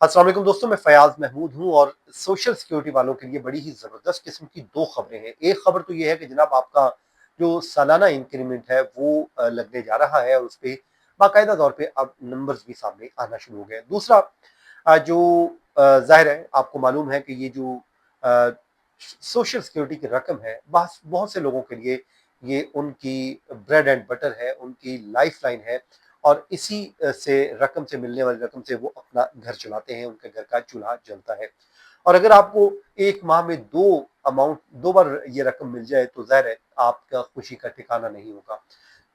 अस्सलाम वालेकुम दोस्तों, मैं फयाज महमूद हूँ और सोशल सिक्योरिटी वालों के लिए बड़ी ही ज़बरदस्त किस्म की दो खबरें हैं। एक खबर तो ये है कि जनाब आपका जो सालाना इंक्रीमेंट है वो लगने जा रहा है और उस पे बाकायदा तौर पे अब नंबर्स भी सामने आना शुरू हो गए हैं। दूसरा जो ज़ाहिर है आपको मालूम है कि ये जो अ, सोशल सिक्योरिटी की रकम है बस बहुत से लोगों के लिए ये उनकी ब्रेड एंड बटर है, उनकी लाइफ़लाइन है और इसी से रकम से मिलने वाली रकम से वो अपना घर चलाते हैं, उनके घर का चूल्हा जलता है। और अगर आपको 1 माह में 2 बार ये रकम मिल जाए तो ज़ाहिर है आपका खुशी का ठिकाना नहीं होगा।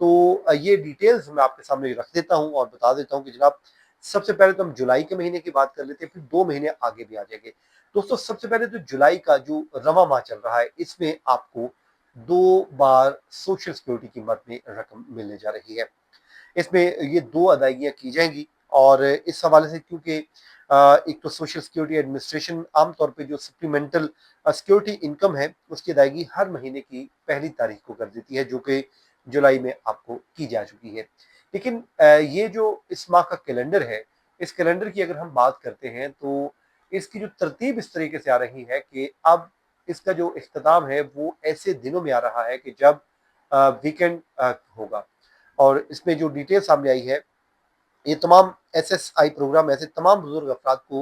तो ये डिटेल्स मैं आपके सामने रख देता हूँ और बता देता हूँ कि जनाब सबसे पहले तो हम जुलाई के महीने की बात कर लेते हैं, फिर 2 महीने आगे भी आ जाएँगे। दोस्तों सबसे पहले तो जुलाई का जो रवां माह चल रहा है, इसमें आपको 2 बार सोशल सिक्योरिटी की मद में रकम मिलने जा रही है। इसमें ये 2 अदायगियाँ की जाएँगी और इस हवाले से क्योंकि एक तो सोशल सिक्योरिटी एडमिनिस्ट्रेशन आम तौर पे जो सप्लीमेंटल सिक्योरिटी इनकम है, उसकी अदायगी हर महीने की पहली तारीख को कर देती है, जो कि जुलाई में आपको की जा चुकी है। लेकिन ये जो इस माह का कैलेंडर है, इस कैलेंडर की अगर हम बात करते हैं, तो इसकी जो तरतीब इस तरीके से आ रही है कि अब इसका जो इख्तिताम है, वो ऐसे दिनों में आ रहा है कि जब वीकेंड होगा। और इसमें जो डिटेल सामने आई है, ये तमाम एसएसआई प्रोग्राम ऐसे तमाम बुजुर्ग अफराद को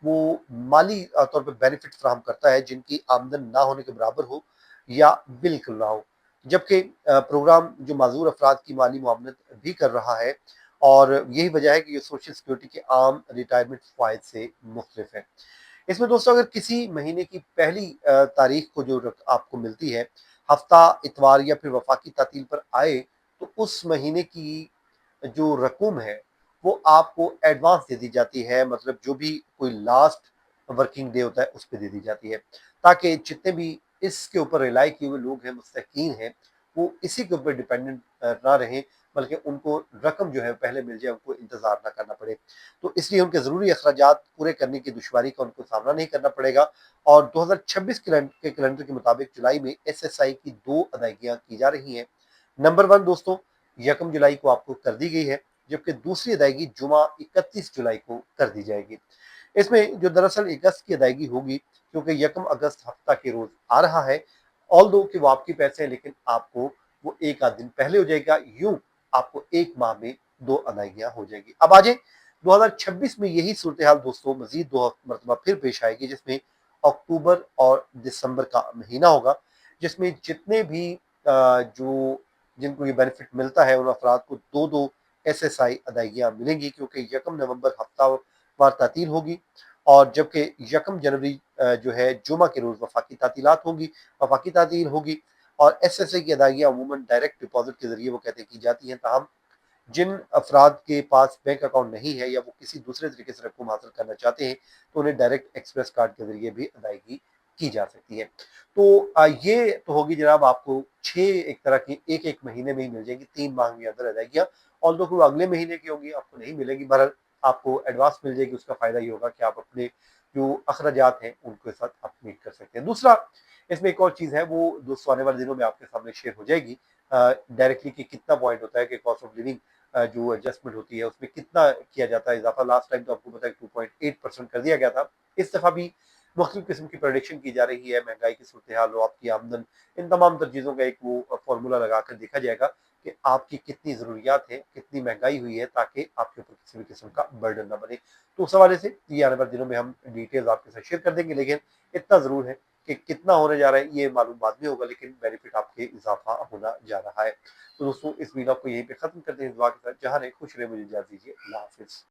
वो माली तौर पे बेनिफिट फराहम करता है जिनकी आमदन ना होने के बराबर हो या बिल्कुल ना हो। जबकि प्रोग्राम जो माजूर अफराद की माली मुआवनत भी कर रहा है और यही वजह है कि ये सोशल सिक्योरिटी के आम रिटायरमेंट फ़वाइद से मुख्तलिफ है। इसमें दोस्तों अगर किसी महीने की पहली तारीख को जो आपको मिलती है, हफ्ता, इतवार या फिर वफाकी तातील पर आए, तो उस महीने की जो रकम है वो आपको एडवांस दे दी जाती है, मतलब जो भी कोई लास्ट वर्किंग डे होता है उस पे दे दी जाती है, ताकि जितने भी इसके ऊपर रिलाई किए हुए लोग हैं, मुस्तकीन हैं, वो इसी के ऊपर डिपेंडेंट ना रहें, बल्कि उनको रकम जो है पहले मिल जाए, उनको इंतजार ना करना पड़े। तो इसलिए उनके ज़रूरी अखराजात पूरे करने की दुश्वारी का उनको सामना नहीं करना पड़ेगा। और 2026 के कैलेंडर के मुताबिक जुलाई में एसएसआई की 2 अदायगियाँ की जा रही हैं। नंबर 1 दोस्तों, 1 जुलाई को आपको कर दी गई है, जबकि दूसरी अदायगी जुमा 31 जुलाई को कर दी जाएगी। इसमें जो दरअसल 1 अगस्त की अदायगी होगी, क्योंकि 1 अगस्त हफ्ता के रोज आ रहा है, ऑल्दो कि वो आपके पैसे हैं, लेकिन आपको वो एक आध दिन पहले हो जाएगा। यूं आपको 1 माह में 2 अदायगियां हो जाएगी। अब आ जाए 2026 में यही सूरत हाल दोस्तों मजीद 2 मरतबा फिर पेश आएगी, जिसमें अक्टूबर और दिसंबर का महीना होगा, जिसमें जितने भी जो जिनको ये बेनिफिट मिलता है, उन अफराद को 2-2 एसएसआई अदायगियाँ मिलेंगी, क्योंकि 1 नवंबर हफ्तावार तातील होगी और जबकि 1 जनवरी जो है जुमा के रोज़ वफाकी तातीलात होंगी, वफाकी तातील होगी और एसएसआई की अदायगियाँ अमूमन डायरेक्ट डिपॉज़िट के ज़रिए वो कहते हैं की जाती हैं। ताहम जिन अफराद के पास बैंक अकाउंट नहीं है या वो किसी दूसरे तरीके से रकम हासिल करना चाहते हैं, तो उन्हें डायरेक्ट एक्सप्रेस कार्ड के ज़रिए भी अदायगी की जा सकती है। तो ये तो होगी जनाब आपको 6 एक तरह की एक-एक महीने में ही मिल जाएगी, 3 माह के अंदर अदायगियाँ। ऑल्दो वो अगले महीने की होगी, आपको नहीं मिलेगी। बहरहाल आपको एडवांस मिल जाएगी, उसका फ़ायदा ये होगा कि आप अपने जो अखराजात हैं, उनके साथ आप मीट कर सकते हैं। दूसरा, इसमें एक और चीज़ है, वो दोस्तों आने वाले दिनों में आपके सामने शेयर हो जाएगी डायरेक्टली कि कितना पॉइंट होता है कि कॉस्ट ऑफ लिविंग जो एडजस्टमेंट होती है उसमें कितना किया जाता है इजाफा। लास्ट टाइम तो आपको पता है 2.8% कर दिया गया था। इस दफ़ा भी मुख्तलिफ किस्म की प्रोडिक्शन की जा रही है, महंगाई की सूरत हाल हो, आपकी आमदन, इन तमाम तर चीज़ों का एक वो फार्मूला लगा कर देखा जाएगा कि आपकी कितनी ज़रूरियात है, कितनी महंगाई हुई है, ताकि आपके ऊपर किसी भी किस्म का बर्डन ना बने। तो उस हवाले से ये आने वाले दिनों में हम डिटेल्स आपके साथ शेयर कर देंगे, लेकिन इतना ज़रूर है कि कितना होने जा रहा है ये मालूम बाद में होगा, लेकिन बेनिफिट आपके इजाफा होना जा रहा है। तो दोस्तों इस वीडियो को यहीं पे खत्म करते हैं, इस दुआ के साथ। जहाँ रहे खुश रहे, मुझे इजाज़त दीजिए। अल्लाह हाफ़िज़।